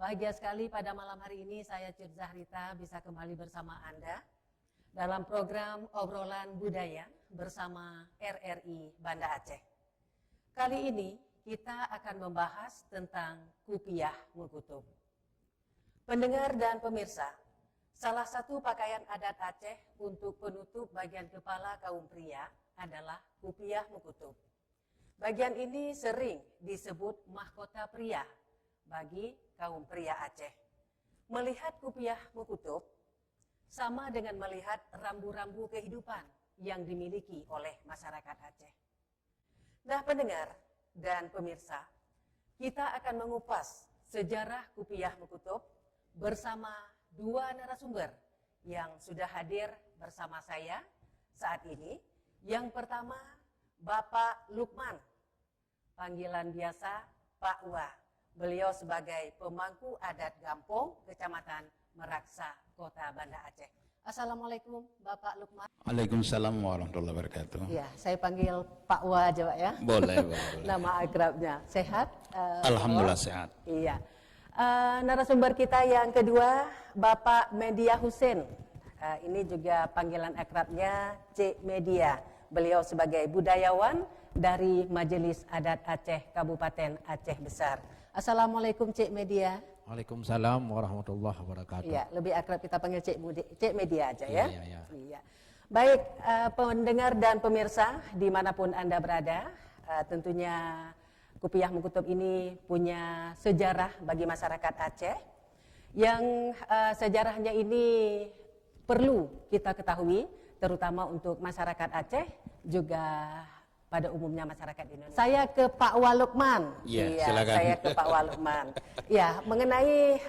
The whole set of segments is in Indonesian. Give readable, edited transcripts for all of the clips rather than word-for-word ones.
Bahagia sekali pada malam hari ini saya Cut Zahrita bisa kembali bersama Anda dalam program Obrolan Budaya bersama RRI Banda Aceh. Kali ini kita akan membahas tentang Kupiah Mukutub. Pendengar dan pemirsa, salah satu pakaian adat Aceh untuk penutup bagian kepala kaum pria adalah Kupiah Mukutub. Bagian ini sering disebut mahkota pria bagi kaum pria Aceh. Melihat Kupiah Mukutub sama dengan melihat rambu-rambu kehidupan yang dimiliki oleh masyarakat Aceh. Nah, pendengar dan pemirsa, kita akan mengupas sejarah Kupiah Mukutub bersama dua narasumber yang sudah hadir bersama saya saat ini. Yang pertama, Bapak Lukman, panggilan biasa Pak Wa. Beliau sebagai pemangku adat Gampong, Kecamatan Meraksa, Kota Banda Aceh. Assalamualaikum Bapak Lukman. Waalaikumsalam warahmatullahi wabarakatuh. Ya, saya panggil Pak Wa aja Pak ya. Boleh, boleh. Nama akrabnya. Sehat? Alhamdulillah sehat. Iya. Narasumber kita yang kedua, Bapak Media Husin. Ini juga panggilan akrabnya Cik Media. Beliau sebagai budayawan dari Majelis Adat Aceh Kabupaten Aceh Besar. Assalamualaikum Cik Media. Waalaikumsalam warahmatullahi wabarakatuh. Iya, lebih akrab kita panggil Cik Media aja ya. Iya. Baik, pendengar dan pemirsa dimanapun Anda berada, tentunya Kupiah Mukutub ini punya sejarah bagi masyarakat Aceh yang sejarahnya ini perlu kita ketahui, terutama untuk masyarakat Aceh juga pada umumnya masyarakat Indonesia. Saya ke Pak Walukman. Iya, silakan. Saya ke Pak Walukman. Ya, mengenai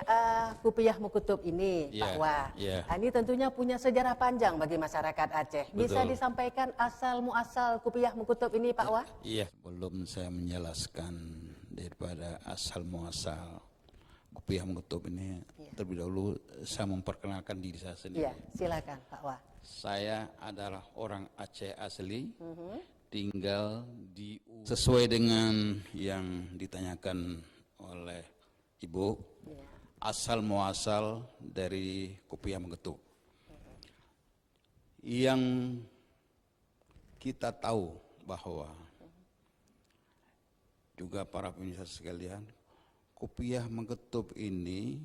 Kupiah Mukutub ini, Pak Wa. Ini tentunya punya sejarah panjang bagi masyarakat Aceh. Bisa Betul. disampaikan asal muasal Kupiah Mukutub ini, Pak Wa? Iya, sebelum saya menjelaskan daripada asal muasal Kupiah Mukutub ini, terlebih dahulu saya memperkenalkan diri saya sendiri. Iya, silakan Pak Wa. Saya adalah orang Aceh asli, tinggal di sesuai dengan yang ditanyakan oleh Ibu, asal muasal dari Kupiah Mukutub. Yang kita tahu bahwa juga para pemirsa sekalian, Kupiah Mukutub ini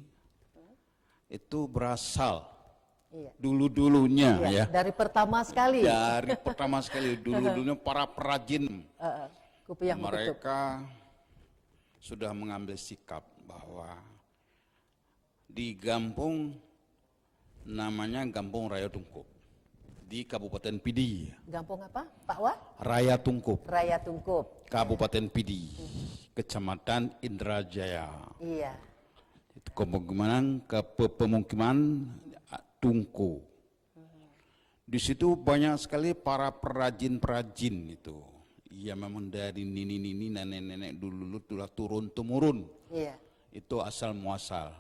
itu berasal dulu-dulunya ya. Dari pertama sekali. Dari pertama sekali dulu-dulunya para perajin Kupiah Mukutub. mereka sudah mengambil sikap bahwa di Gampong namanya Gampong Raya Tungkup di Kabupaten Pidi. Gampong apa, Pak Wa? Raya Tungkup, Raya Tungkup. Kabupaten Pidi, Kecamatan Indrajaya. Iya. Itu pemukiman Tungku. Di situ banyak sekali para perajin-perajin itu. Ya memang dari nini-nini, nenek-nenek dulu telah turun-temurun. Iya. Itu asal muasal.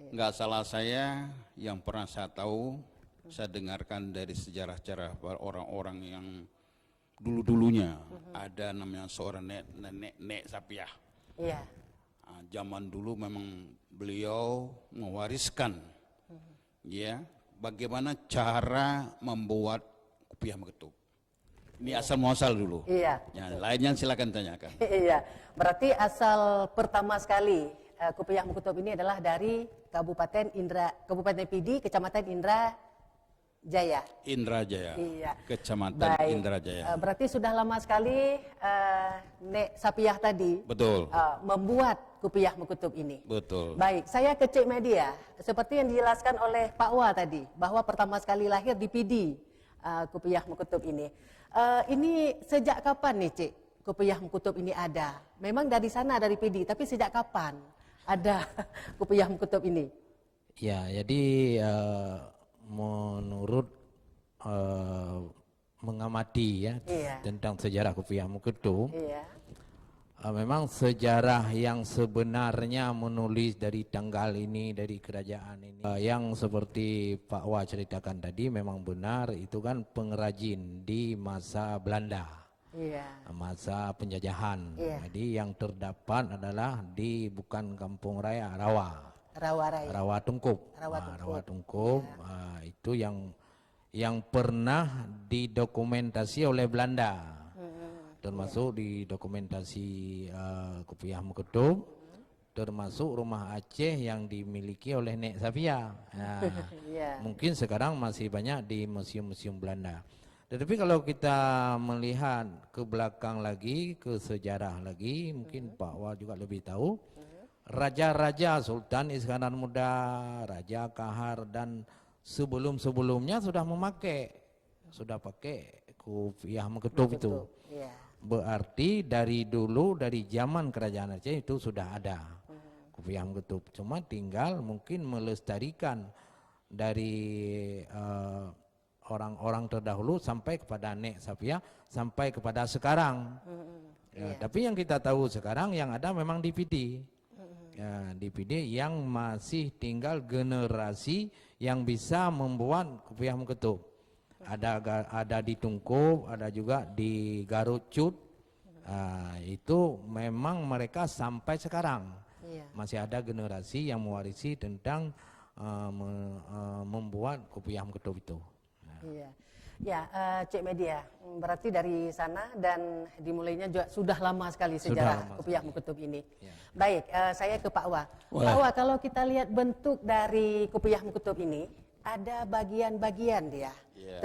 Nggak salah saya, yang pernah saya tahu, saya dengarkan dari sejarah-sejarah orang-orang yang dulu-dulunya. Ada namanya seorang nenek Sapiah. Iya. Zaman dulu memang beliau mewariskan ya bagaimana cara membuat Kupiah Mukutub. Ini asal muasal dulu. Iya. Ya, lainnya silakan tanyakan. Iya. Berarti asal pertama sekali Kupiah Mukutub ini adalah dari Kabupaten Pidi, Kecamatan Indrajaya. Indrajaya. Iya. Kecamatan Baik. Indrajaya. Berarti sudah lama sekali Nek Sapiah tadi Betul. membuat Kupiah Mukutub ini. Betul. Baik, saya ke Cik Media. Seperti yang dijelaskan oleh Pak Wa tadi, bahwa pertama sekali lahir di Pidi Kupiah Mukutub ini. Ini sejak kapan nih Cik Kupiah Mukutub ini ada? Memang dari sana, dari Pidi, tapi sejak kapan ada Kupiah Mukutub ini? Ya, jadi menurut mengamati ya tentang sejarah Kupiah Mukutub, memang sejarah yang sebenarnya menulis dari tanggal ini, dari kerajaan ini, yang seperti Pak Wa ceritakan tadi memang benar, itu kan pengrajin di masa Belanda. masa penjajahan. Jadi yang terdapat adalah di bukan Kampung Raya, Rawa Tungkup. Rawa Tungkup itu yang pernah didokumentasi oleh Belanda. Termasuk di dokumentasi Kopiah Muketub, termasuk rumah Aceh yang dimiliki oleh Nek Safia. Mungkin sekarang masih banyak di museum-museum Belanda. Tetapi kalau kita melihat ke belakang lagi, ke sejarah lagi, mungkin Pak Wah juga lebih tahu, raja-raja Sultan Iskandar Muda, Raja Kahar dan sebelum-sebelumnya sudah pakai Kopiah Muketub itu. Berarti dari dulu, dari zaman kerajaan Aceh itu sudah ada Kopiah Muketub. Cuma tinggal mungkin melestarikan dari orang-orang terdahulu sampai kepada Nek Safia, sampai kepada sekarang. Tapi yang kita tahu sekarang yang ada memang DVD. DVD yang masih tinggal generasi yang bisa membuat Kopiah Muketub. Ada di Tungkup, ada juga di Garut Cut. Itu memang mereka sampai sekarang masih ada generasi yang mewarisi tentang membuat Kopiah Muketub itu. Cik Media, berarti dari sana dan dimulainya juga sudah lama sekali sejarah Kopiah Muketub ini. Baik, saya ke Pak Wah. Pak Wah, kalau kita lihat bentuk dari Kopiah Muketub ini, ada bagian-bagian dia,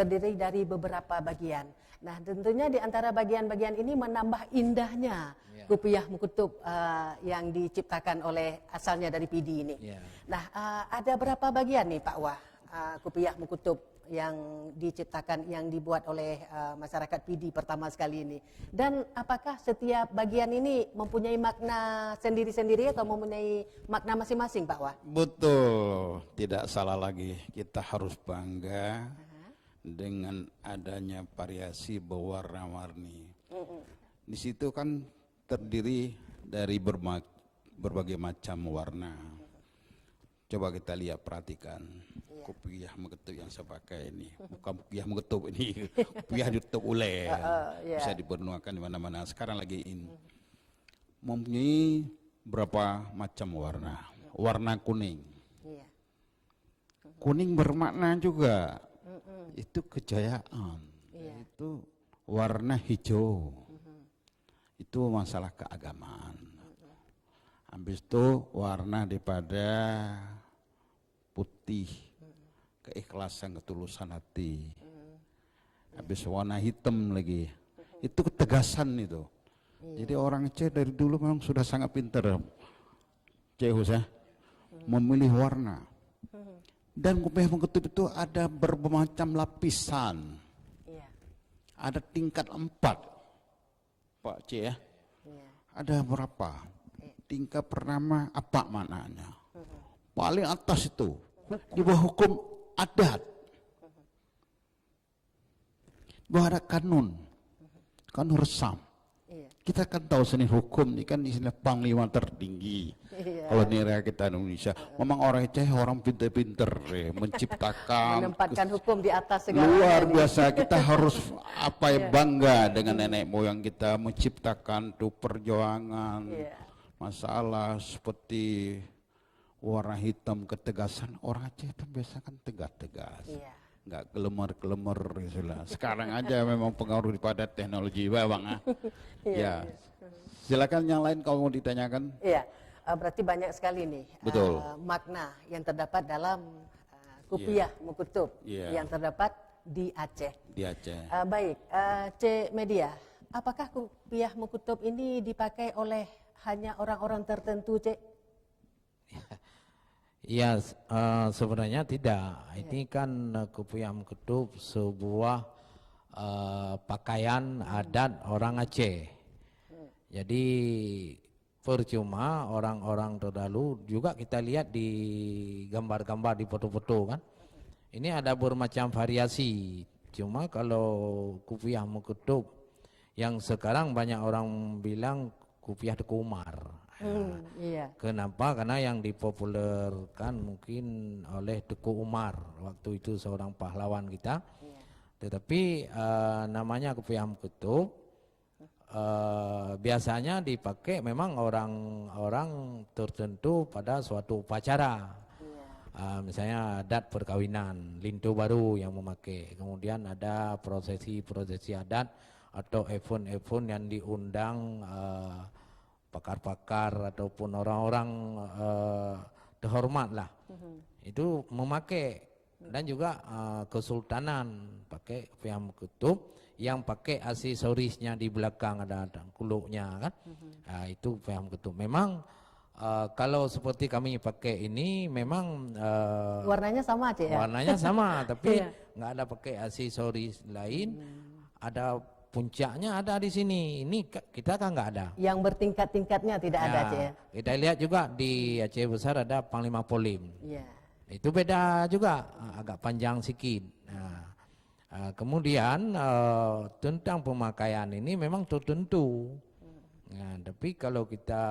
terdiri dari beberapa bagian. Nah, tentunya di antara bagian-bagian ini menambah indahnya Kopiah Muketub yang diciptakan oleh asalnya dari PD ini. Nah, ada berapa bagian nih Pak Wah Kopiah Muketub yang diciptakan, yang dibuat oleh masyarakat PD pertama sekali ini? Dan apakah setiap bagian ini mempunyai makna sendiri-sendiri atau mempunyai makna masing-masing Pak Wah? Betul, tidak salah lagi. Kita harus bangga dengan adanya variasi berwarna-warni. Di situ kan terdiri dari berbagai macam warna. Coba kita lihat, perhatikan. Kopiah Muketub yang saya pakai ini, bukan Kopiah Muketub ini, Kopiah YouTube Ule, bisa dipergunakan di mana-mana. Sekarang lagi mempunyai berapa macam warna. Warna kuning, kuning bermakna juga itu kejayaan. Itu warna hijau, itu masalah keagamaan. Habis itu warna daripada putih, keikhlasan, ketulusan hati. Habis warna hitam lagi, itu ketegasan itu. Jadi orang Aceh dari dulu memang sudah sangat pintar, memilih warna. Dan Kopiah Muketub itu ada bermacam lapisan, ada tingkat 4, Pak C ya. Ada berapa? Tingkat pertama apa maknanya? Paling atas itu di bawah hukum adat, bahwa ada kanun resam. Kita kan tahu seni hukum ini kan istilah panglima tertinggi. Kalau negara kita Indonesia, memang orang Aceh orang pinter-pinter menciptakan, menempatkan hukum di atas segala. Luar biasa, kita harus bangga dengan nenek moyang kita menciptakan tuh perjuangan. Masalah seperti warna hitam, ketegasan. Orang Aceh itu biasa kan tegas-tegas, nggak kelemar-kelemar. Sekarang aja memang pengaruh daripada teknologi, Bang. Silakan yang lain kalau mau ditanyakan. Berarti banyak sekali nih makna yang terdapat dalam Kopiah Muketub yang terdapat di Aceh. Baik, C Media, apakah Kopiah Muketub ini dipakai oleh hanya orang-orang tertentu, Cek? Ya, sebenarnya tidak. Ini kan Kopiah Muketub sebuah pakaian adat orang Aceh. Jadi percuma orang-orang terdahulu juga kita lihat di gambar-gambar, di foto-foto kan. Ini ada bermacam variasi. Cuma kalau Kopiah Muketub yang sekarang banyak orang bilang Kopiah Teku Umar. Kenapa? Karena yang dipopulerkan mungkin oleh Teku Umar, waktu itu seorang pahlawan kita. Tetapi namanya Kopiah Muketub biasanya dipakai memang orang-orang tertentu pada suatu upacara. Misalnya adat perkawinan, lintu baru yang memakai. Kemudian ada prosesi-prosesi adat atau event-event yang diundang pakar-pakar ataupun orang-orang terhormat lah. Itu memakai. Dan juga kesultanan pakai Piyam Kutub yang pakai aksesorisnya di belakang ada kuluknya kan. Itu Piyam Kutub. Memang kalau seperti kami pakai ini memang warnanya sama aja ya. Warnanya sama tapi nggak ada pakai aksesoris lain. Ada puncaknya ada di sini. Ini kita kan nggak ada. Yang bertingkat-tingkatnya tidak ada aja ya. Kita lihat juga di Aceh Besar ada Panglima Polim. Itu beda juga, agak panjang sedikit. Kemudian tentang pemakaian ini memang tertentu. Tapi kalau kita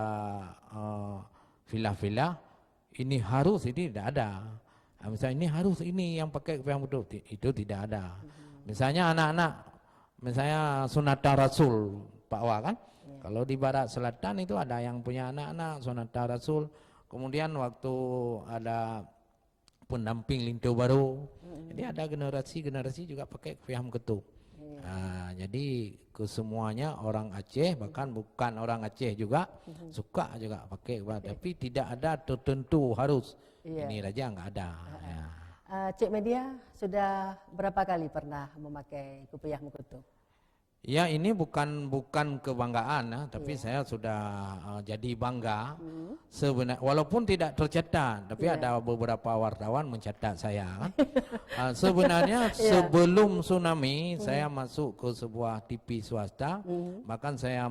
filah-filah, ini harus, ini tidak ada. Misalnya ini harus, ini yang pakai yang betul, itu tidak ada. Misalnya anak-anak, misalnya sunatan Rasul, Pak Wah kan? Kalau di Barat Selatan itu ada yang punya anak-anak sunatan Rasul. Kemudian waktu ada pendamping lintu baru, jadi ada generasi juga pakai Piyam Kutub. Jadi kesemuanya orang Aceh, bahkan bukan orang Aceh juga suka juga pakai, tapi tidak ada tertentu harus ini raja nggak ada. Cik Media sudah berapa kali pernah memakai Piyam Kutub? Ya ini bukan kebanggaan, tapi saya sudah jadi bangga. Sebenarnya walaupun tidak tercatat, tapi ada beberapa wartawan mencatat saya. Sebenarnya sebelum tsunami saya masuk ke sebuah TV swasta, bahkan saya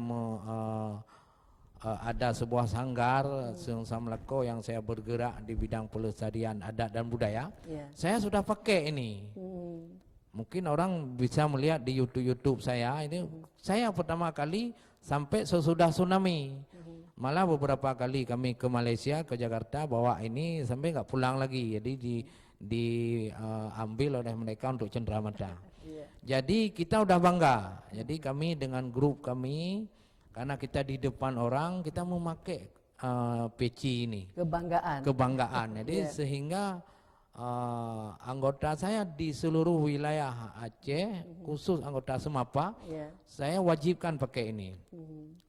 ada sebuah sanggar Sengsam Melako yang saya bergerak di bidang pelestarian adat dan budaya. Saya sudah pakai ini. Mungkin orang bisa melihat di YouTube saya ini, saya pertama kali sampai sesudah tsunami. Malah beberapa kali kami ke Malaysia, ke Jakarta bawa ini sampai nggak pulang lagi. Jadi diambil oleh mereka untuk cenderamata. Jadi kita udah bangga. Jadi kami dengan grup kami, karena kita di depan orang, kita memakai peci ini. Kebanggaan. Jadi sehingga anggota saya di seluruh wilayah Aceh, khusus anggota Semapa, saya wajibkan pakai ini.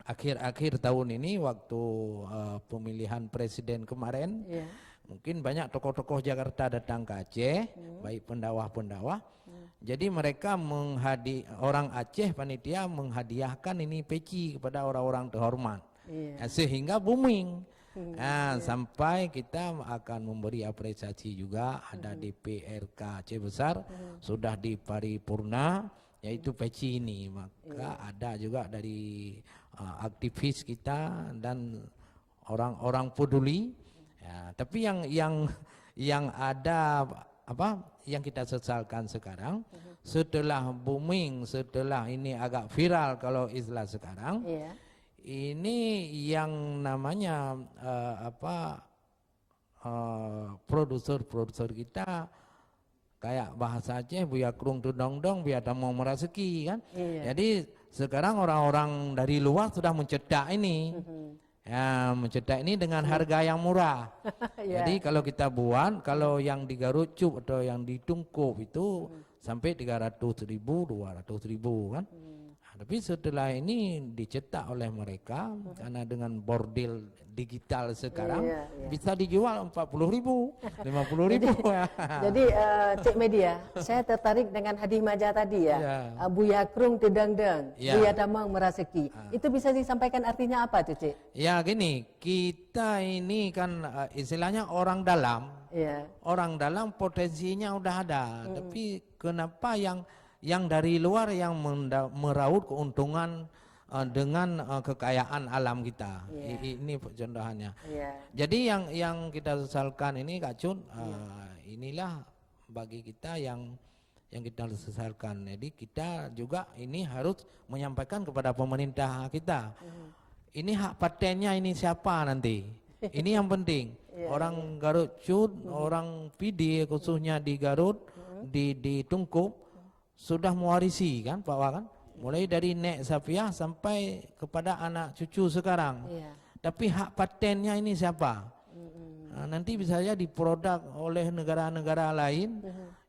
Akhir-akhir tahun ini waktu pemilihan presiden kemarin, mungkin banyak tokoh-tokoh Jakarta datang ke Aceh, baik pendakwah-pendakwah. Jadi mereka orang Aceh panitia menghadiahkan ini peci kepada orang-orang terhormat, sehingga booming. Sampai kita akan memberi apresiasi juga, ada DPRK Aceh Besar sudah di paripurna, yaitu peci ini. Maka ada juga dari aktivis kita dan orang-orang peduli. Tapi yang ada yang kita sesalkan sekarang, setelah booming, setelah ini agak viral kalau istilah sekarang. Ini yang namanya produser kita kayak bahasa Aceh Buya Krung Tudong-dong biada mau meraseki kan. Jadi sekarang orang-orang dari luar sudah mencetak ini. Mencetak ini dengan harga yang murah. Jadi kalau kita buat, kalau yang di Garut Cup atau yang di Tungkup itu sampai 300.000, 200.000 kan. Tapi setelah ini dicetak oleh mereka, karena dengan bordil digital sekarang bisa dijual 40.000, 50.000. Jadi Cik Media, saya tertarik dengan hadis majah tadi Buya Krung Tudong-dong, Buya Damang Meraseki. Itu bisa disampaikan artinya apa tuh Cik? Ya gini, kita ini kan istilahnya orang dalam. Orang dalam potensinya udah ada, tapi kenapa yang dari luar yang meraup keuntungan dengan kekayaan alam kita. Ini contohannya. Jadi yang kita sesalkan ini Kak Cun, inilah bagi kita yang kita sesalkan. Jadi kita juga ini harus menyampaikan kepada pemerintah kita. Ini hak patennya ini siapa nanti? Ini yang penting. Orang Garut Cun, orang PD khususnya di Garut, di Tungkup sudah mewarisi kan Pak Wah kan, mulai dari Nek Safiah sampai kepada anak cucu sekarang. Tapi hak patennya ini siapa? Nanti bisa saja diproduk oleh negara-negara lain.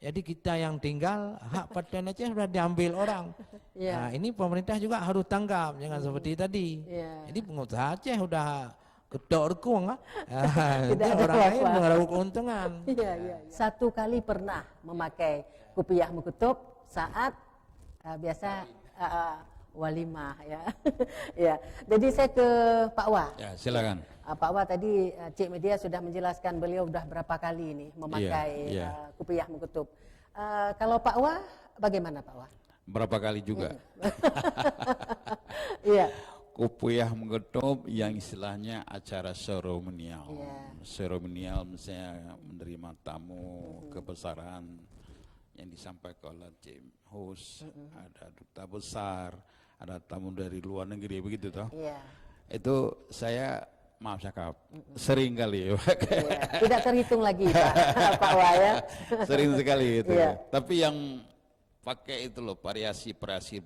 Jadi kita yang tinggal hak paten Aceh sudah diambil orang. Nah, ini pemerintah juga harus tanggap, jangan seperti tadi. Jadi pengusaha Aceh sudah kedok rekung, orang lain mengarah keuntungan. Satu kali pernah memakai kupiah mukutub saat biasa walimah ya. Ya. Jadi saya ke Pak Wah. Ya, silakan. Pak Wah tadi Cik Media sudah menjelaskan beliau sudah berapa kali ini memakai kupiah mukutub. Kalau Pak Wah bagaimana Pak Wah? Berapa kali juga? Iya. Kupiah mukutub yang istilahnya acara seremonial. Seremonial misalnya menerima tamu kebesaran yang disampaikan oleh Cik Hus, ada duta besar, ada tamu dari luar negeri, begitu toh? Itu saya maaf cakap, sering kali. Tidak terhitung lagi Pak Wah ya. Sering sekali itu. Tapi yang pakai itu loh variasi-variasi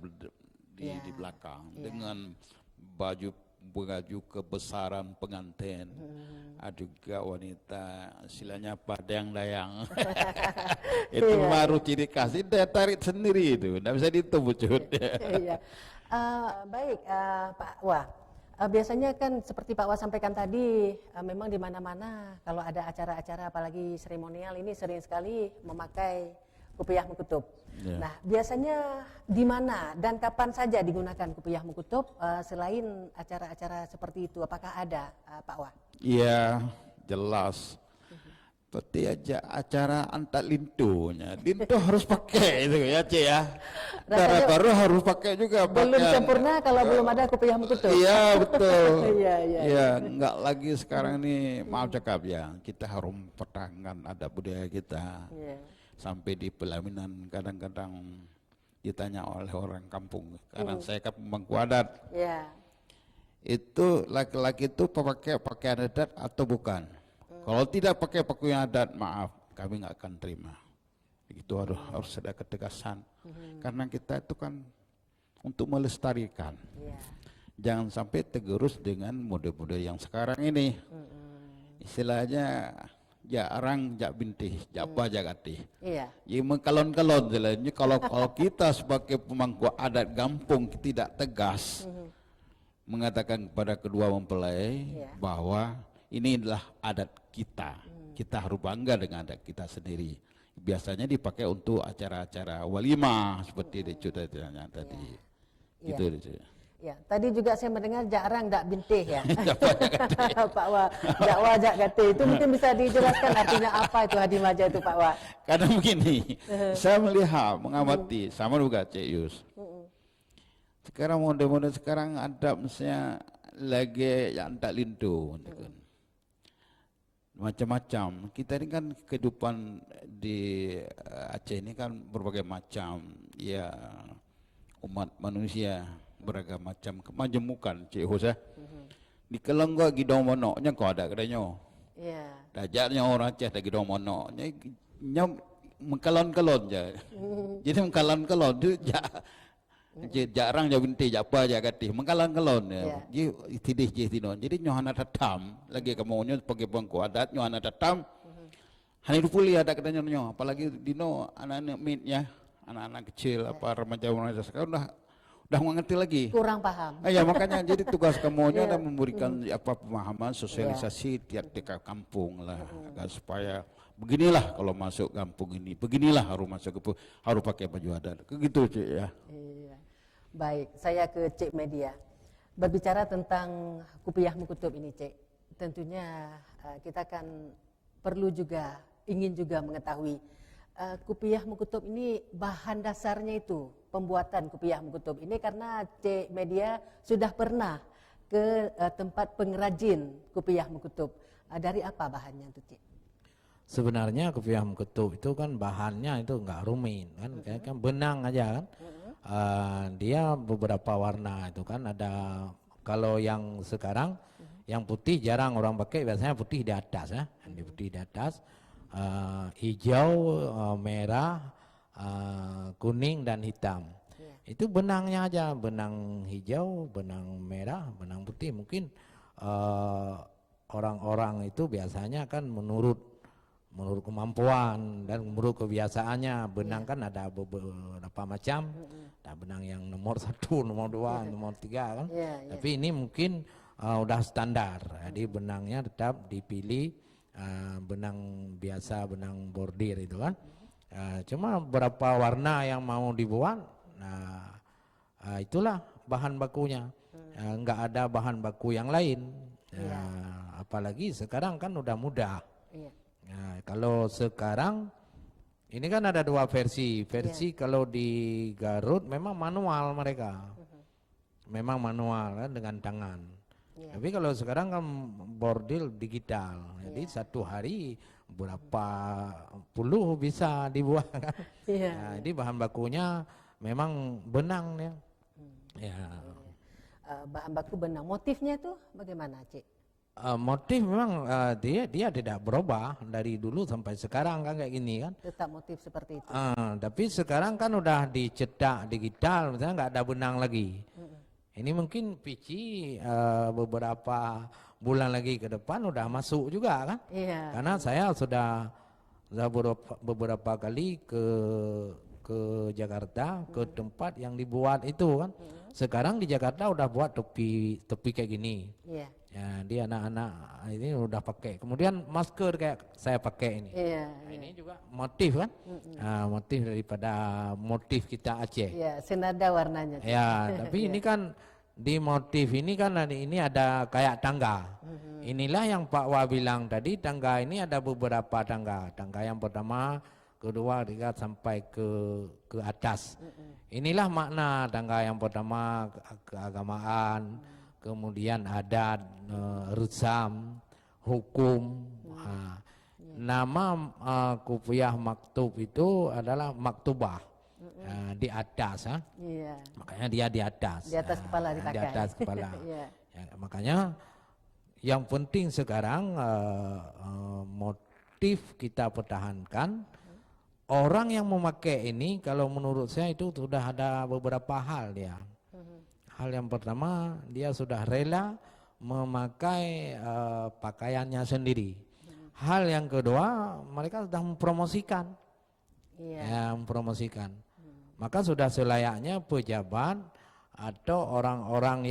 di belakang dengan baju kebesaran pengantin, ada juga wanita istilahnya padang-dayang. Itu baru ciri khas, dia tarik sendiri itu, tidak bisa ditebus. Baik Pak Wah, biasanya kan seperti Pak Wah sampaikan tadi, memang di mana-mana kalau ada acara-acara apalagi seremonial ini sering sekali memakai kupiah mukutub. Nah, biasanya di mana dan kapan saja digunakan kupiah mukutub selain acara-acara seperti itu? Apakah ada, Pak Wah? Iya, jelas. Seperti aja acara antak lintunya, lintu harus pakai itu ya, Cik ya. Darah baru harus pakai juga. Belum sempurna kalau belum ada kupiah mukutub. Iya betul. Iya, enggak lagi sekarang ini maaf cakap ya, kita harus mempertahankan adat budaya kita. Sampai di pelaminan kadang-kadang ditanya oleh orang kampung, karena saya kan pemangku adat. Itu laki-laki itu pakai pakaian adat atau bukan? Kalau tidak pakai pakaian adat, maaf, kami nggak akan terima. Itu harus ada ketegasan. Karena kita itu kan untuk melestarikan. Jangan sampai tergerus dengan mode-mode yang sekarang ini. Istilahnya jarang jak bintih, jak jak gatih. Jadi mengkalon-kalon istilahnya. Kalau kita sebagai pemangku adat kampung tidak tegas mengatakan kepada kedua mempelai bahwa ini adalah adat kita. Kita harus bangga dengan adat kita sendiri. Biasanya dipakai untuk acara-acara walimah seperti diceritakan tadi. Gitu. Ya, tadi juga saya mendengar jarang dak bintih ya. Pak Wah, jak wajak gate itu mungkin bisa dijelaskan artinya apa itu hadimaja itu Pak Wah? Karena begini, saya melihat, mengamati, sama juga Cik Yus. Sekarang mode-mode sekarang ada misalnya lagi yang tak lintu. Macam-macam. Kita ini kan kehidupan di Aceh ini kan berbagai macam ya umat manusia. Beragam macam kemajemukan Cik Hus di kelengga gidong monoknya kau ada kadanya dajaknya orang Aceh ada gidong monoknya mengkalon-kalon je jadi mengkalon-kalon tu jarang je binti apa je katih mengkalon-kalon jadi tidih jadi nyohana tatam lagi kamunya sebagai bangku adat nyohana tatam hani dupuli ada katanya nyoh apalagi dino anak-anak mitnya anak-anak kecil apa remaja-remaja sekarang udah mengerti lagi. Kurang paham. Ya makanya jadi tugas kamunya adalah memberikan apa pemahaman sosialisasi tiap-tiap kampung lah agar supaya beginilah kalau masuk kampung ini, beginilah harus masuk ke harus pakai baju adat. Begitu Cik ya. Baik, saya ke Cik Media. Berbicara tentang kupiah mukutub ini Cik, tentunya kita akan perlu juga ingin juga mengetahui kupiah mukutub ini bahan dasarnya itu pembuatan kupiah mukutub ini karena Cik Media sudah pernah ke tempat pengrajin kupiah mukutub. Dari apa bahannya itu Cik? Sebenarnya kupiah mukutub itu kan bahannya itu enggak rumit kan benang aja kan. Dia beberapa warna itu kan ada kalau yang sekarang yang putih jarang orang pakai biasanya putih di atas di putih di atas. Hijau, merah, kuning dan hitam. Itu benangnya aja, benang hijau, benang merah, benang putih. Mungkin orang-orang itu biasanya kan menurut kemampuan dan menurut kebiasaannya. Benang kan ada beberapa macam. Ada benang yang nomor 1, nomor 2, nomor 3 kan. Tapi ini mungkin udah standar. Jadi benangnya tetap dipilih benang biasa, benang bordir itu kan. Cuma beberapa warna yang mau dibuat, itulah bahan bakunya. Enggak ada bahan baku yang lain. Apalagi sekarang kan udah mudah. Kalau sekarang ini kan ada 2 versi. Kalau di Garut memang manual mereka. Memang manual kan dengan tangan. Tapi kalau sekarang kan bordil digital. Jadi satu hari berapa puluh bisa dibuat kan. Jadi bahan bakunya memang benang ya. Bahan baku benang. Motifnya itu bagaimana, Cik? Motif memang dia tidak berubah dari dulu sampai sekarang kan kayak gini kan. Tetap motif seperti itu. Tapi sekarang kan udah dicetak digital, misalnya nggak ada benang lagi. Ini mungkin pici beberapa bulan lagi ke depan udah masuk juga kan. Karena saya sudah beberapa kali ke Jakarta, ke tempat yang dibuat itu kan. Sekarang di Jakarta udah buat topi kayak gini. Ya, dia anak-anak ini udah pakai. Kemudian masker kayak saya pakai ini. Ini juga motif kan? Motif daripada motif kita Aceh. Senada warnanya. Tapi ini kan di motif ini kan ini ada kayak tangga. Inilah yang Pak Wah bilang tadi, tangga ini ada beberapa tangga. Tangga yang pertama, kedua, ketiga sampai ke atas. Inilah makna tangga yang pertama, keagamaan, kemudian adat, rusam, hukum. Nama Kufiah Maktub itu adalah maktubah. Di atas, makanya dia di atas. Di atas kepala dipakai. Di atas kepala. Makanya yang penting sekarang motif kita pertahankan. Orang yang memakai ini, kalau menurut saya itu sudah ada beberapa hal dia. Hal yang pertama, dia sudah rela memakai pakaiannya sendiri. Hal yang kedua, mereka sudah mempromosikan. Mempromosikan. Maka sudah selayaknya pejabat atau orang-orang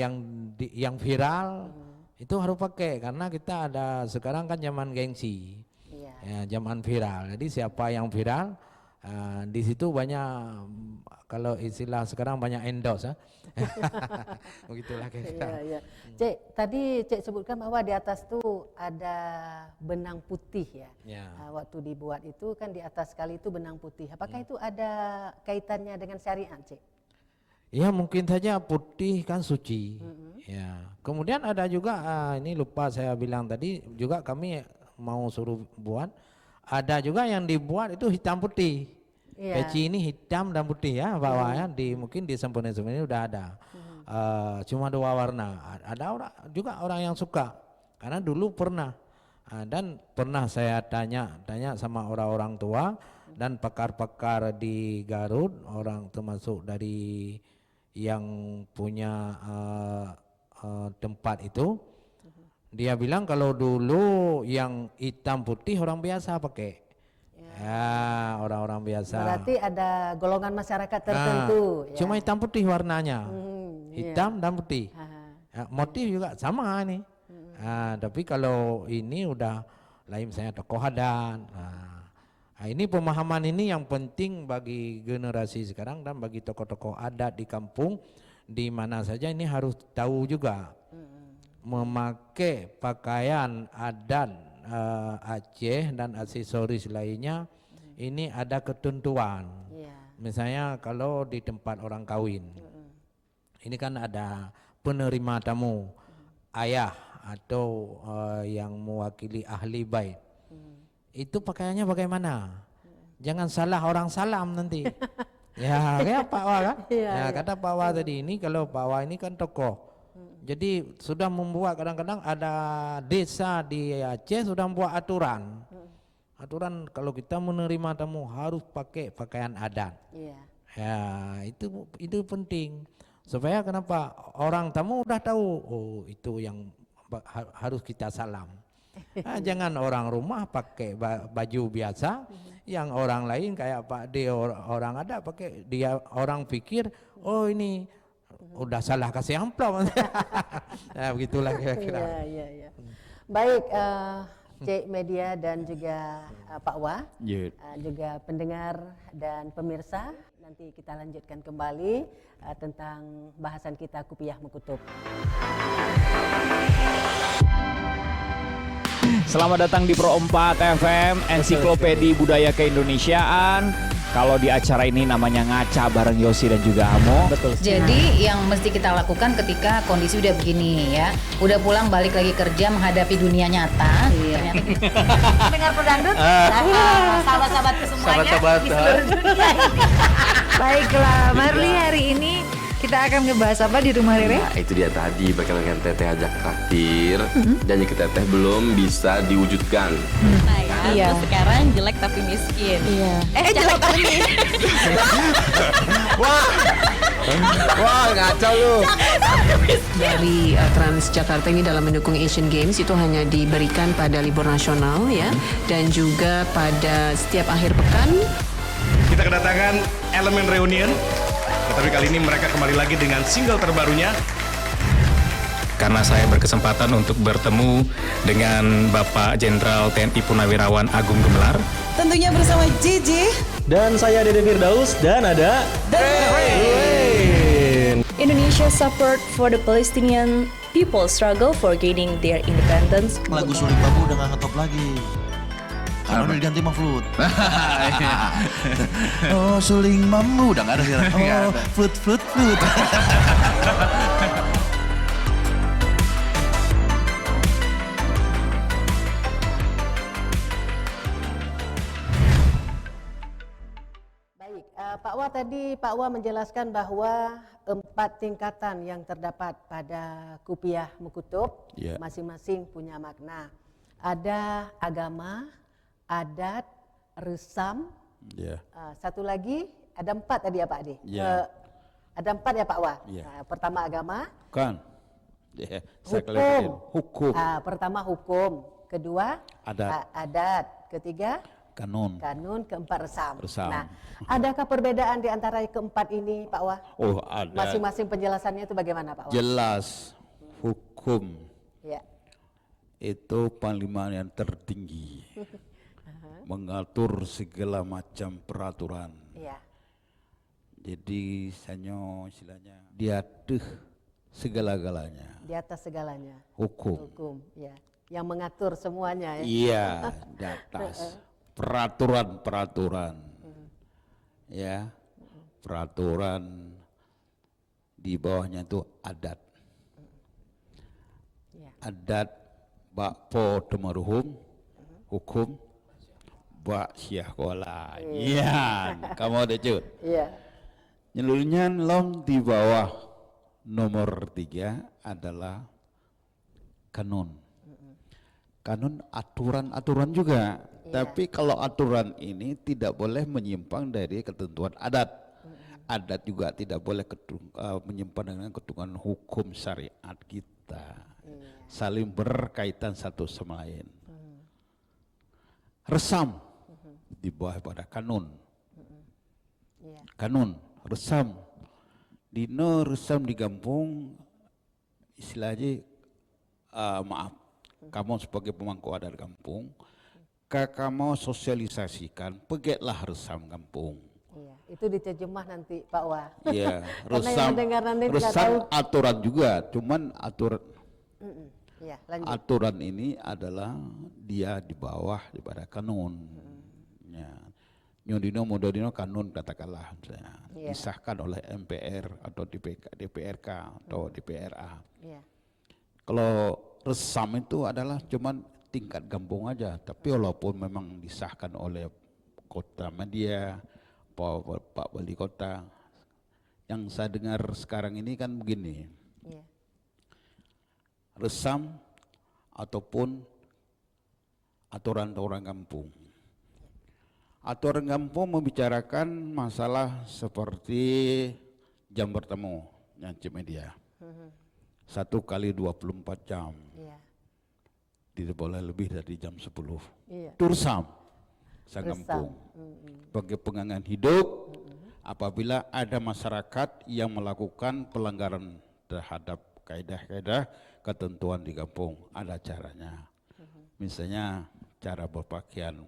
yang viral itu harus pakai, karena kita ada sekarang kan zaman gengsi. Zaman viral. Jadi siapa yang viral, di situ banyak, kalau istilah sekarang banyak endorse. Begitulah kira-kira. Cik, tadi Cik sebutkan bahwa di atas tuh ada benang putih ya. Waktu dibuat itu kan di atas sekali itu benang putih. Apakah itu ada kaitannya dengan syariat, Cik? Ya mungkin saja, putih kan suci. Kemudian ada juga, ini lupa saya bilang tadi, juga kami mau suruh buat, ada juga yang dibuat itu hitam putih. Peci ini hitam dan putih ya bawahnya, mungkin di Sempurna ini udah ada. Cuma 2 warna. Ada juga orang yang suka, karena dulu pernah dan pernah saya tanya sama orang-orang tua dan pakar-pakar di Garut, orang termasuk dari yang punya tempat itu. Dia bilang kalau dulu yang hitam putih orang biasa pakai. Orang-orang biasa. Berarti ada golongan masyarakat tertentu. Cuma hitam putih warnanya. Hitam dan putih. Motif juga sama ini. Tapi kalau ini udah lain, misalnya tokoh adat. Ini pemahaman ini yang penting bagi generasi sekarang dan bagi tokoh-tokoh adat di kampung, di mana saja ini harus tahu juga. Memakai pakaian adat Aceh dan aksesoris lainnya, ini ada ketentuan. Misalnya kalau di tempat orang kawin, ini kan ada penerima tamu, ayah atau yang mewakili ahli bait. Itu pakaiannya bagaimana? Jangan salah orang salam nanti. Kayak Pak Wah kan? Kata Pak Wah tadi, ini kalau Pak Wah ini kan tokoh. Jadi sudah membuat, kadang-kadang ada desa di Aceh sudah membuat aturan. Aturan kalau kita menerima tamu harus pakai pakaian adat. Ya, itu penting. Supaya kenapa orang tamu udah tahu, oh itu yang harus kita salam. Nah, jangan orang rumah pakai baju biasa, yang orang lain kayak Pak D orang ada pakai, dia orang pikir oh ini udah salah kasih amplop. Nah, begitulah kira-kira. Iya. Baik, Cek Media dan juga Pak Wah, juga pendengar dan pemirsa, nanti kita lanjutkan kembali tentang bahasan kita Kupiah Mekutub. Selamat datang di Pro 4 FM, Ensiklopedi Budaya Keindonesiaan. Kalau di acara ini namanya ngaca bareng Yosi dan juga Amo. Betul. Jadi yang mesti kita lakukan ketika kondisi udah begini ya, udah pulang balik lagi kerja menghadapi dunia nyata. Ternyata Dengar pedangdut, sahabat-sahabatku semuanya di seluruh dunia. Baiklah, Marli, hari ini kita akan ngebahas apa di rumah Rere? Nah, itu dia tadi bakalan Teteh ajak traktir, janji ke Teteh belum bisa diwujudkan. Iya. Sekarang jelek tapi miskin. Iya. Jelek tapi miskin. Wah, ngaco lu. Dari Transjakarta ini dalam mendukung Asian Games itu hanya diberikan pada libur nasional ya, dan juga pada setiap akhir pekan. Kita kedatangan Elemen Reunion, tetapi kali ini mereka kembali lagi dengan single terbarunya. Karena saya berkesempatan untuk bertemu dengan Bapak Jenderal TNI Purnawirawan Agung Gumelar. Tentunya bersama JJ. Dan saya Dede Firdaus dan ada Indonesia support for the Palestinian people struggle for gaining their independence. Lagu Suling Bambu udah gak ngetop lagi. Karena udah diganti sama flute. Oh, Suling Bambu udah gak ada sekarang. Oh, flute. Baik, Pak Wah tadi Pak Wah menjelaskan bahwa 4 tingkatan yang terdapat pada Kupiah Mekutub masing-masing punya makna. Ada agama, adat, resam, satu lagi ada 4 tadi ya Pak Ade? Ada 4 ya Pak Wah? Pertama agama. Bukan. Hukum. Pertama hukum, kedua adat, ketiga kanun, keempat resam. Resam. Nah, adakah perbedaan di antara keempat ini Pak Wah? Oh, ada. Masing-masing penjelasannya itu bagaimana Pak Wah? Jelas, hukum Ya. itu panglima yang tertinggi, mengatur segala macam peraturan. Iya. Jadi istilahnya di atas segala-galanya. Di atas segalanya. Hukum. Ya. Yang mengatur semuanya ya. Iya, di atas peraturan. Ya, peraturan di bawahnya itu adat. Adat bakpo temaruhum, hukum bak syahkola. Iya, kamu ada cut. Iya. Nyeluruhnya long di bawah nomor 3 adalah kanun. Kanun aturan juga. Tapi kalau aturan ini tidak boleh menyimpang dari ketentuan adat. Adat juga tidak boleh menyimpang dengan ketentuan hukum syariat kita. Saling berkaitan satu sama lain. Resam di bawah pada kanun. Kanun, resam. Dino resam di kampung istilahnya kamu sebagai pemangku adat kampung, kamu sosialisasikan, pegetlah resam kampung. Iya, itu diterjemah nanti Pak Wah. Iya, resam aturan juga, cuman aturan ini adalah dia di bawah daripada kanun. Ya. Nyodino mododino kanun katakanlah, disahkan oleh MPR atau DPRK atau DPRA. Kalau resam itu adalah cuman tingkat kampung aja, tapi walaupun memang disahkan oleh kota media, Pak Wali Kota, yang saya dengar sekarang ini kan begini, resam ataupun aturan orang kampung. Aturan kampung membicarakan masalah seperti jam bertemu Nyanci Media. 1 kali 24 jam. Iya. Tidak boleh lebih dari jam 10. Iya. Tursam sang kampung. Sebagai pegangan hidup, apabila ada masyarakat yang melakukan pelanggaran terhadap kaidah-kaidah ketentuan di kampung, ada caranya. Misalnya cara berpakaian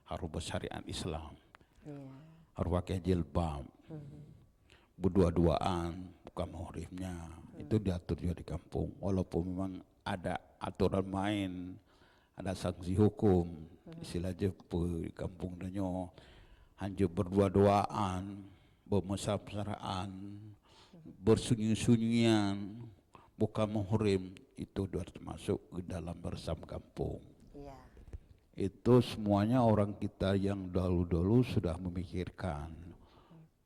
harus bersyariat Islam, harus pakai jilbab, berdua-duaan, bukan muhrimnya, itu diatur juga di kampung. Walaupun memang ada aturan main, ada sanksi hukum, istilah Jepang di kampung danyo, hanya berdua-duaan, bermesra-mesraan, bersunyi-sunyian, bukan muhrim, itu sudah termasuk ke dalam bersam kampung. Itu semuanya orang kita yang dahulu-dahulu sudah memikirkan.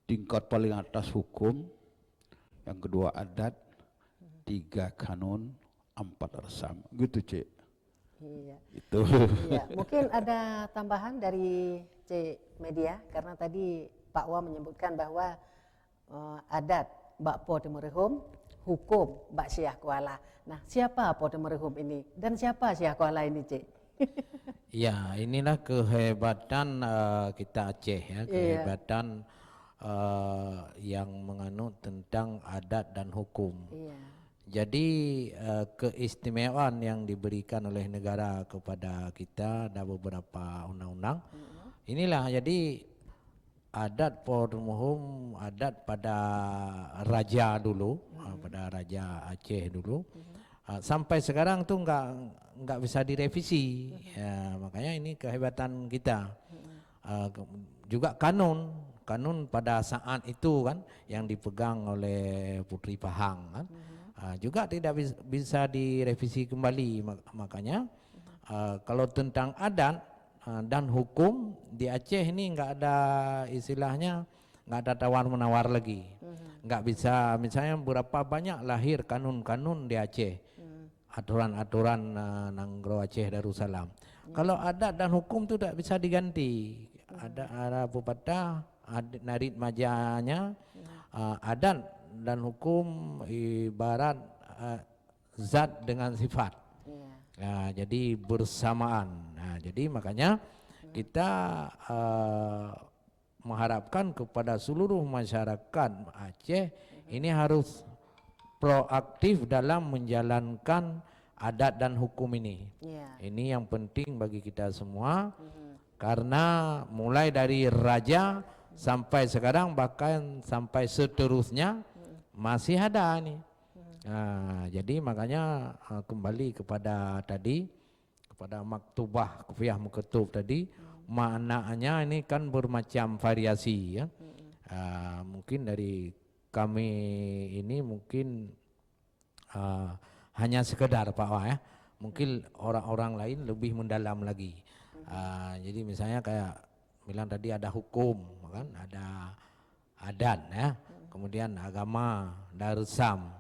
Tingkat paling atas hukum, yang kedua adat, 3 kanun, 4 resam. Gitu, Cik. Iya. Itu. Iya. Mungkin ada tambahan dari C Media, karena tadi Pak Wa menyebutkan bahwa adat Mbak Po Temerihum, hukum Mbak Syah Kuala. Nah, siapa Po Temerihum ini dan siapa Syah Kuala ini, Cik? Ya, inilah kehebatan kita Aceh ya, kehebatan yang menganut tentang adat dan hukum. Jadi keistimewaan yang diberikan oleh negara kepada kita ada beberapa undang-undang. Inilah jadi adat Potemerihum, adat pada raja dulu, pada raja Aceh dulu. Sampai sekarang tuh nggak bisa direvisi, ya, makanya ini kehebatan kita. Juga kanun pada saat itu kan yang dipegang oleh Putri Pahang kan, juga tidak bisa direvisi kembali. Makanya kalau tentang adat dan hukum di Aceh ini nggak ada istilahnya, nggak ada tawar-menawar lagi. Nggak bisa, misalnya berapa banyak lahir kanun-kanun di Aceh, aturan-aturan Nanggro Aceh Darussalam. Kalau adat dan hukum itu tidak bisa diganti. Ada pepatah, narit majanya, adat dan hukum ibarat zat dengan sifat. Nah, jadi bersamaan. Nah, jadi makanya kita mengharapkan kepada seluruh masyarakat Aceh ini harus proaktif dalam menjalankan adat dan hukum ini. Ini yang penting bagi kita semua, karena mulai dari raja sampai sekarang bahkan sampai seterusnya masih ada nih. Nah, jadi makanya kembali kepada tadi, kepada maktubah Kufiah Muketub tadi, maknanya ini kan bermacam variasi ya. Mungkin dari kami ini mungkin hanya sekedar Pak Wah ya, mungkin orang-orang lain lebih mendalam lagi. Jadi misalnya kayak bilang tadi ada hukum kan, ada adat ya, kemudian agama, darsam.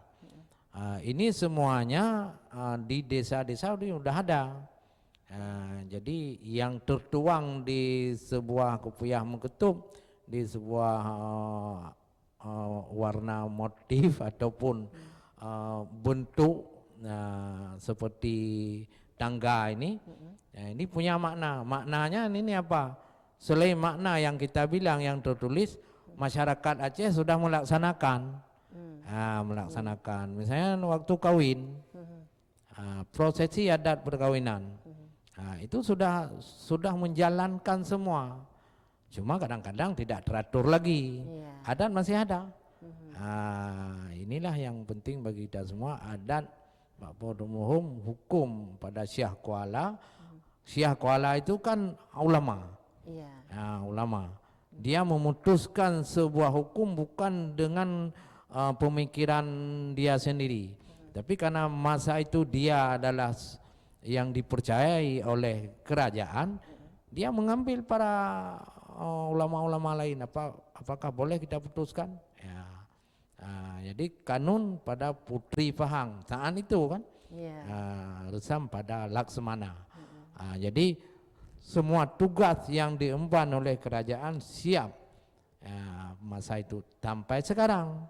Ini semuanya di desa-desa sudah ada. Jadi yang tertuang di sebuah Kufiah Muketub, di sebuah warna motif ataupun bentuk seperti tangga ini, ini punya makna. Maknanya ini apa? Selain makna yang kita bilang yang tertulis, masyarakat Aceh sudah melaksanakan. Melaksanakan. Misalnya waktu kawin, prosesi adat perkawinan, itu sudah menjalankan semua. Cuma kadang-kadang tidak teratur lagi. Adat masih ada. Inilah yang penting bagi kita semua, adat Pak Potemerihum, hukum pada Syah Kuala. Syah Kuala itu kan ulama. Ulama. Dia memutuskan sebuah hukum bukan dengan pemikiran dia sendiri, tapi karena masa itu dia adalah yang dipercayai oleh kerajaan, dia mengambil para ulama-ulama lain. Apakah boleh kita putuskan? Ya. Jadi kanun pada Putri Pahang saat itu kan, resam pada Laksamana. Jadi semua tugas yang diemban oleh kerajaan siap masa itu sampai sekarang.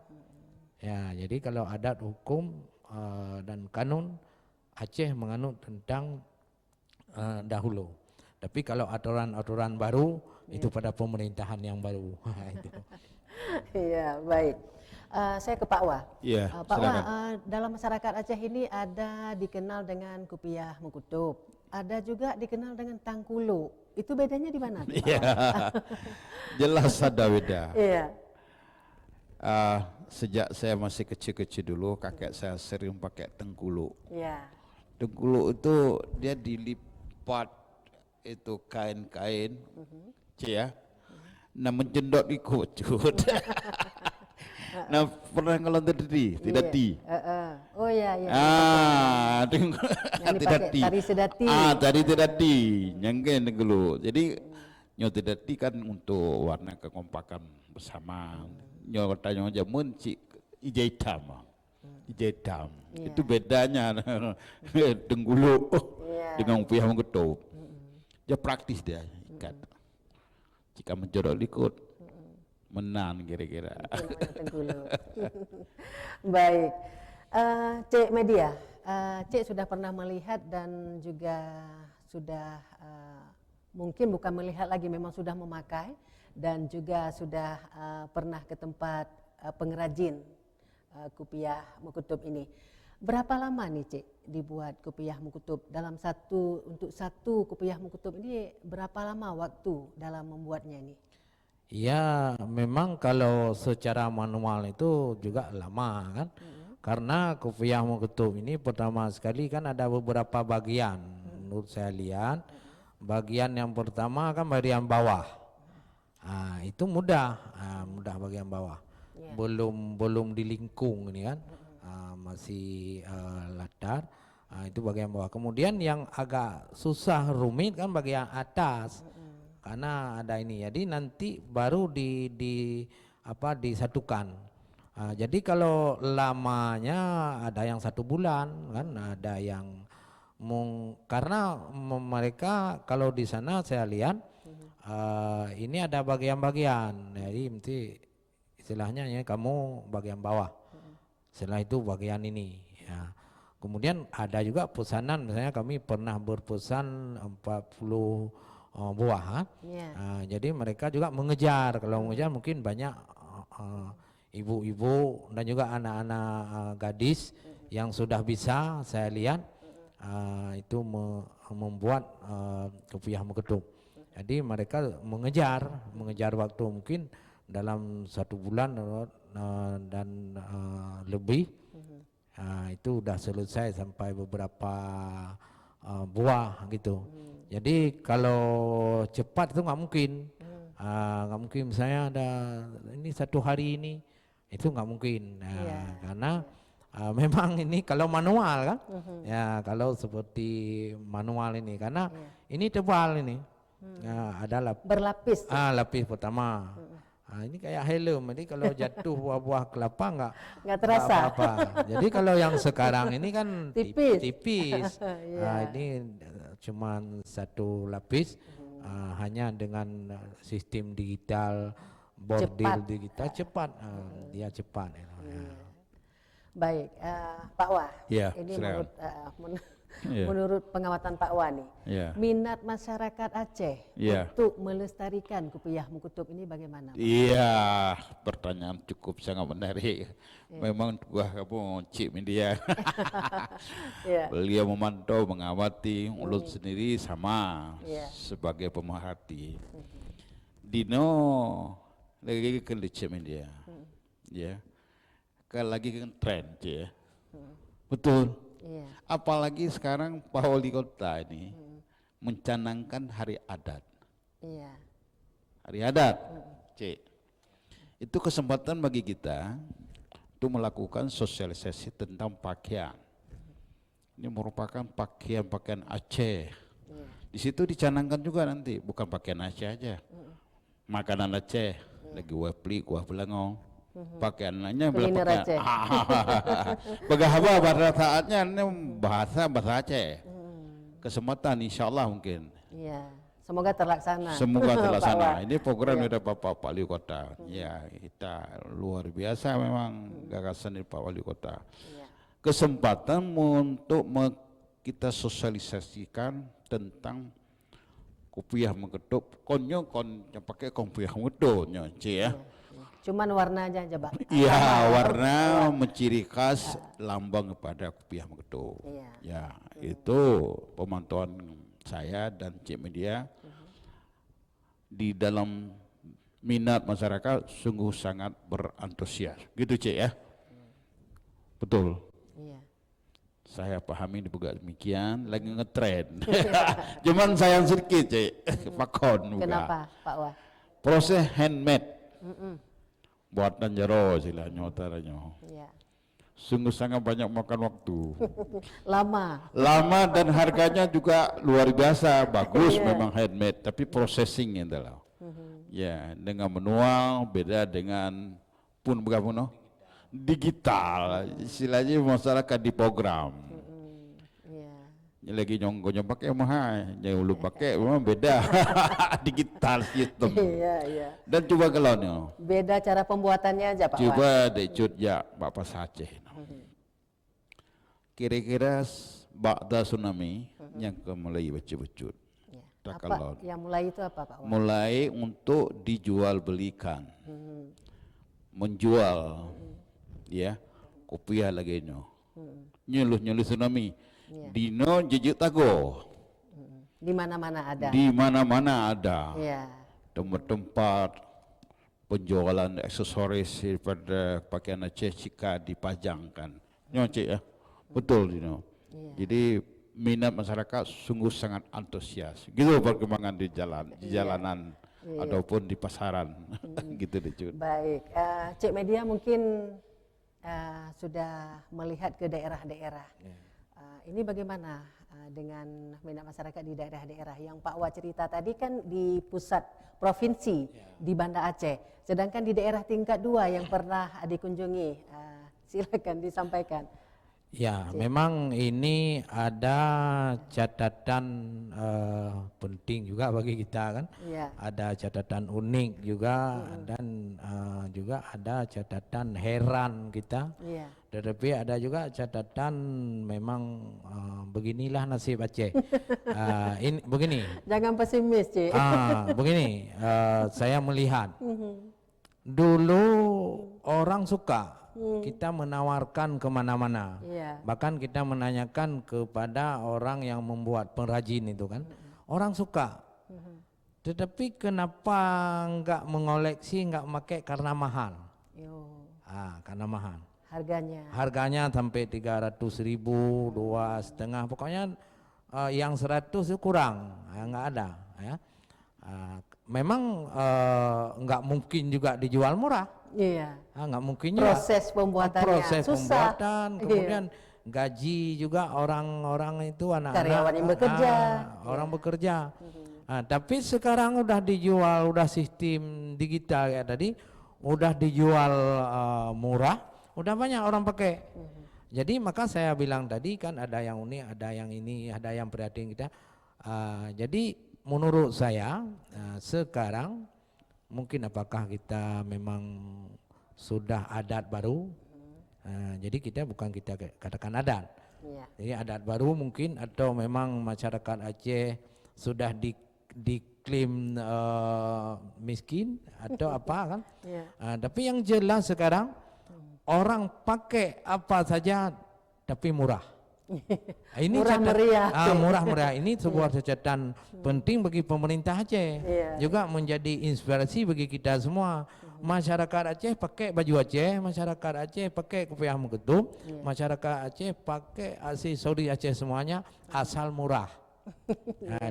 Ya, jadi kalau adat hukum dan kanun Aceh menganut tentang dahulu. Tapi kalau aturan-aturan baru itu pada pemerintahan yang baru. Itu. Iya, baik. Saya ke Pak Wah. Iya, Pak Wah, dalam masyarakat Aceh ini ada dikenal dengan kupiah mengkutub, ada juga dikenal dengan tangkulo. Itu bedanya di mana? Iya, jelas ada beda. Iya. Sejak saya masih kecil-kecil dulu, kakek saya sering pakai tengkulo. Iya. Tengkulo itu dia dilipat itu kain-kain, ya. Nah mencendot ikut. Nah pernah ngelontar tidak di. Oh iya. Tidak di. Tari sedati. Tari tidak di. Nyangken tengkulo. Jadi nyo tidak di kan untuk warna kekompakan bersama. Nyo tanya aja munci hijau hitam. Hijau hitam. Itu bedanya tengkulo dengan kupiah mengkutub. Dia praktis dia ikat. Jika menjorok ikut menang kira-kira. Baik, Cik Media, Cik sudah pernah melihat dan juga sudah mungkin bukan melihat lagi, memang sudah memakai dan juga sudah pernah ke tempat pengrajin kupiah mengkutub ini. Berapa lama nih Cik dibuat kupiah mengkutub? Untuk satu kupiah mengkutub ini berapa lama waktu dalam membuatnya ini? Ya, memang kalau secara manual itu juga lama kan. Karena kupiah mengkutub ini pertama sekali kan ada beberapa bagian. Menurut saya lihat, bagian yang pertama kan bagian bawah. Itu mudah bagian bawah. Belum dilingkung ini kan. Masih latar, itu bagian bawah. Kemudian yang agak susah rumit kan bagian atas, karena ada ini. Jadi nanti baru disatukan. Jadi kalau lamanya ada yang 1 bulan kan, ada yang karena mereka kalau di sana saya lihat ini ada bagian-bagian. Jadi mesti istilahnya ya kamu bagian bawah. Setelah itu bagian ini ya. Kemudian ada juga pesanan, misalnya kami pernah berpesan 40 buah. Jadi mereka juga mengejar, kalau mengejar mungkin banyak ibu-ibu dan juga anak-anak gadis yang sudah bisa saya lihat itu membuat kupiah mengkutub. Jadi mereka mengejar waktu mungkin dalam 1 bulan dan lebih. Itu udah selesai sampai beberapa buah gitu. Jadi kalau cepat itu nggak mungkin. Nggak mungkin misalnya ada ini 1 hari ini, itu nggak mungkin. Karena memang ini kalau manual kan, ya kalau seperti manual ini karena ini tebal ini. Ada berlapis. Lapis pertama. Ini kayak helm, jadi kalau jatuh buah-buah kelapa nggak terasa. apa-apa. Jadi kalau yang sekarang ini kan tipis. Ini cuma 1 lapis, hanya dengan sistem digital, bordir digital cepat, dia cepat. Baik, Pak Wah, ini menurut pengamatan Pak Wah nih, minat masyarakat Aceh untuk melestarikan kupiah mengkutub ini bagaimana? Iya, pertanyaan cukup sangat menarik. Memang gua kamu Cik Media. Beliau memantau, mengamati, ulut sendiri sama sebagai pemerhati. Dino lagi ke Cik Media, ya. Kan lagi kan tren, ya. Betul. Apalagi sekarang Pak Wali Kota ini mencanangkan hari adat. Hari adat, Cik. Itu kesempatan bagi kita untuk melakukan sosialisasi tentang pakaian. Ini merupakan pakaian Aceh. Di situ dicanangkan juga nanti, bukan pakaian Aceh aja. Makanan Aceh, lagi wepli, kuah belangong. Pakaiannya pakaian Bagahaba pada saatnya ini bahasa Aceh. Kesempatan insya Allah mungkin. Semoga terlaksana. Semoga Pak terlaksana. Wak. Ini program Iya. dari Bapak Wali Kota. Ya, kita luar biasa memang gagasan dari Pak Wali Kota. Iya. Kesempatan untuk kita sosialisasikan tentang kopiah mengetuk. Konyo pakai kopiah mengetuk, ya. Cuman warnanya aja, Pak. Iya, warna menciri khas lambang kepada kopiah mengetuk. Iya. Ya, itu pemantauan saya dan Cik Media di dalam minat masyarakat sungguh sangat berantusias. Gitu, Cik, ya. Betul. Iya. Saya pahami juga demikian, lagi ngetren. Cuman sayang sedikit, Cik. Pakon juga. Kenapa, Pak Wah? Proses handmade. Buatan jero istilahnya utaranya. Iya. Sungguh sangat banyak makan waktu. Lama Dan harganya juga luar biasa, bagus memang handmade, tapi processing adalah. Ya, dengan manual beda dengan pun berapa digital, istilahnya masyarakat di program. Lagi nyonggonya pakai mahal, yang lu pakai memang beda. Digital sistem. Iya. Dan coba kalau nih, Beda cara pembuatannya aja, Pak Wah. coba decut ya Bapak Aceh. Kira-kira bakda tsunami yang mulai becut-becut. Apa yang mulai itu apa, Pak Wah? Mulai untuk dijual belikan, menjual, ya kopiah lagi nyuluh tsunami. Dino jejuk tago. Di mana-mana ada. Di mana-mana ada. Iya. Tempat-tempat penjualan aksesoris daripada pakaian Aceh jika dipajangkan. Cik ya. Betul Dino. Iya. Jadi minat masyarakat sungguh sangat antusias. Gitu perkembangan di jalanan ataupun di pasaran. Gitu deh, Cud. Baik, Cik Media mungkin sudah melihat ke daerah-daerah. Ini bagaimana dengan minat masyarakat di daerah-daerah yang Pak Wah cerita tadi kan di pusat provinsi di Banda Aceh, sedangkan di daerah tingkat 2 yang pernah dikunjungi, silakan disampaikan. Ya, memang ini ada catatan penting juga bagi kita kan. Ya. Ada catatan unik juga dan juga ada catatan heran kita. Ya. Tetapi ada juga catatan memang beginilah nasib Aceh. Ini begini. Jangan pesimis, Cik. Begini, saya melihat dulu orang suka kita menawarkan kemana-mana, bahkan kita menanyakan kepada orang yang membuat pengrajin itu kan, orang suka. Tetapi kenapa enggak mengoleksi, enggak pakai karena mahal? Karena mahal. Harganya sampai 300.000, 2,5, pokoknya yang 100 itu kurang, enggak ada. Ya. Memang enggak mungkin juga dijual murah. Iya. Nggak mungkin proses pembuatannya proses susah. Pembuatan, kemudian gaji juga orang-orang itu anak-anak karyawan yang bekerja, orang bekerja. Tapi sekarang udah dijual, udah sistem digital ya tadi, udah dijual murah, udah banyak orang pakai. Jadi maka saya bilang tadi kan ada yang unik, ada yang ini, ada yang prihatin kita. Jadi menurut saya sekarang mungkin apakah kita memang sudah adat baru, jadi kita bukan kita katakan adat, jadi adat baru mungkin, atau memang masyarakat Aceh sudah diklaim miskin atau apa kan. Tapi yang jelas sekarang orang pakai apa saja tapi murah. Ini murah meriah. Murah meriah ini sebuah catatan penting bagi pemerintah Aceh, juga menjadi inspirasi bagi kita semua. Masyarakat Aceh pakai baju Aceh, masyarakat Aceh pakai kopiah mengetuk, masyarakat Aceh pakai aksesori Aceh semuanya asal murah.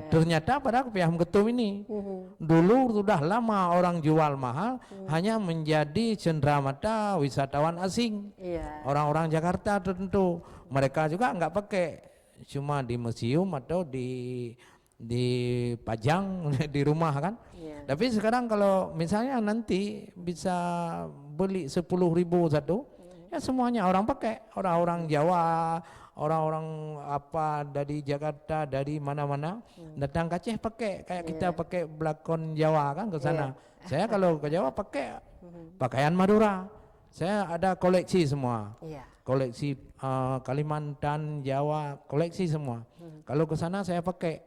Ternyata pada kopiah mengetuk ini dulu sudah lama orang jual mahal, hanya menjadi cenderamata wisatawan asing, orang-orang Jakarta tertentu. Mereka juga enggak pakai, cuma di museum atau dipajang di rumah kan. Tapi sekarang kalau misalnya nanti bisa beli 10.000 satu, ya semuanya orang pakai, orang-orang Jawa, orang-orang apa dari Jakarta, dari mana-mana datang ke Aceh pakai kayak kita pakai belakon Jawa kan ke sana. Saya kalau ke Jawa pakai pakaian Madura. Saya ada koleksi semua. Koleksi Kalimantan, Jawa, koleksi semua. Kalau ke sana saya pakai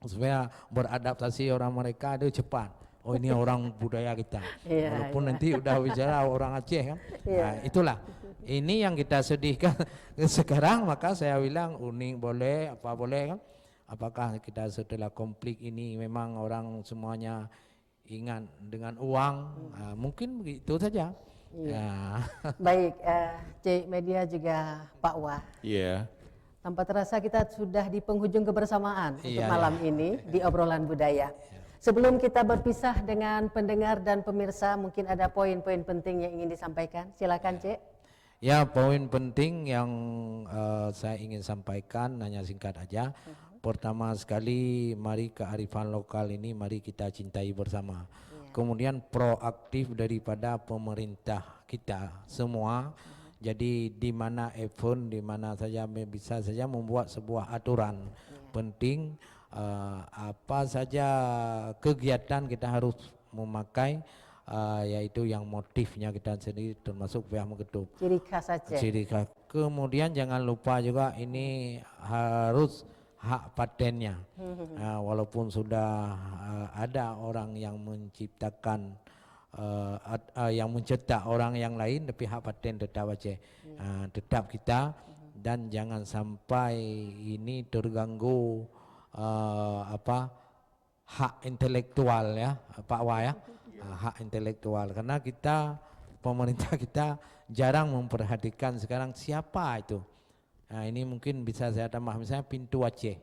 supaya beradaptasi orang mereka itu cepat. Oh ini orang budaya kita. Walaupun nanti udah bicara orang Aceh kan. Nah, itulah. Ini yang kita sedihkan sekarang, maka saya bilang unik boleh, apa boleh kan? Apakah kita setelah konflik ini memang orang semuanya ingat dengan uang? Mungkin begitu saja. Baik, Cik Media juga Pak Wah. Tanpa terasa kita sudah di penghujung kebersamaan untuk malam ini di obrolan budaya. Sebelum kita berpisah dengan pendengar dan pemirsa, mungkin ada poin-poin penting yang ingin disampaikan. Silakan, Cik. Ya, poin penting yang saya ingin sampaikan hanya singkat aja. Pertama sekali, mari kearifan lokal ini mari kita cintai bersama. Kemudian proaktif daripada pemerintah kita semua. Jadi di mana event, di mana saja bisa saja membuat sebuah aturan penting. Apa saja kegiatan kita harus memakai. Yaitu yang motifnya kita sendiri termasuk pihak mengetup. Ciri khas saja. Ciri khas. Kemudian jangan lupa juga ini harus hak patennya. Walaupun sudah ada orang yang menciptakan, yang mencetak orang yang lain, tapi hak paten tetap Aceh, tetap kita, dan jangan sampai ini terganggu hak intelektual ya, Pak Wah ya. Hak intelektual, karena kita pemerintah kita jarang memperhatikan sekarang siapa itu. Nah, ini mungkin bisa saya tambah, misalnya Pintu Aceh.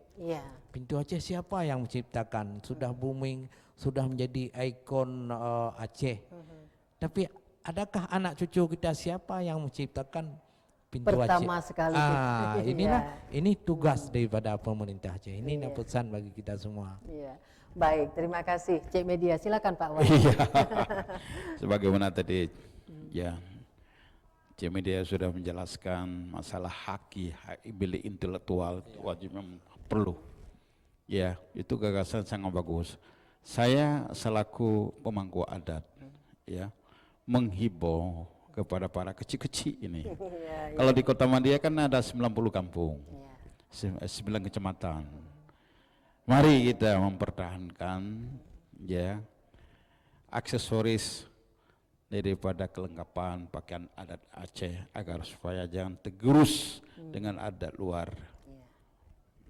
Pintu Aceh siapa yang menciptakan? Sudah booming, sudah menjadi ikon Aceh. Tapi adakah anak cucu kita siapa yang menciptakan Pintu pertama Aceh? Sekali. Ini tugas daripada pemerintah Aceh. Ini pesan bagi kita semua. Baik, terima kasih Cik Media. Silakan Pak Wah. Sebagaimana tadi ya Cik Media sudah menjelaskan masalah hak milik intelektual wajib perlu. Ya, itu gagasan sangat bagus. Saya selaku pemangku adat ya menghibau kepada para kecil-kecil ini. Kalau di Kota Madia kan ada 90 kampung. 9 kecamatan. Mari kita mempertahankan ya aksesoris daripada kelengkapan pakaian adat Aceh agar supaya jangan tergerus dengan adat luar.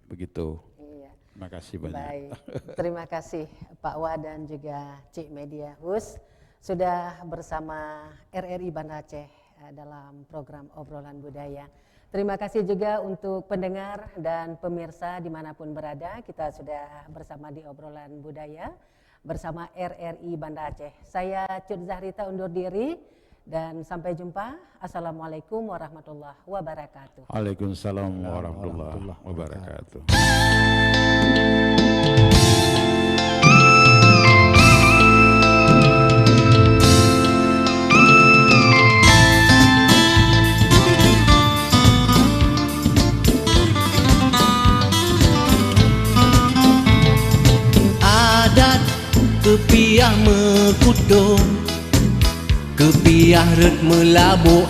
Begitu. Terima kasih banyak. Baik. Terima kasih Pak Wah dan juga Cik Media Hus sudah bersama RRI Banda Aceh dalam program obrolan budaya. Terima kasih juga untuk pendengar dan pemirsa dimanapun berada. Kita sudah bersama di obrolan budaya bersama RRI Banda Aceh. Saya Cut Zahrita undur diri dan sampai jumpa. Assalamualaikum warahmatullahi wabarakatuh. Waalaikumsalam warahmatullahi wabarakatuh. Kepiah mekudung, kepiah ret melabuh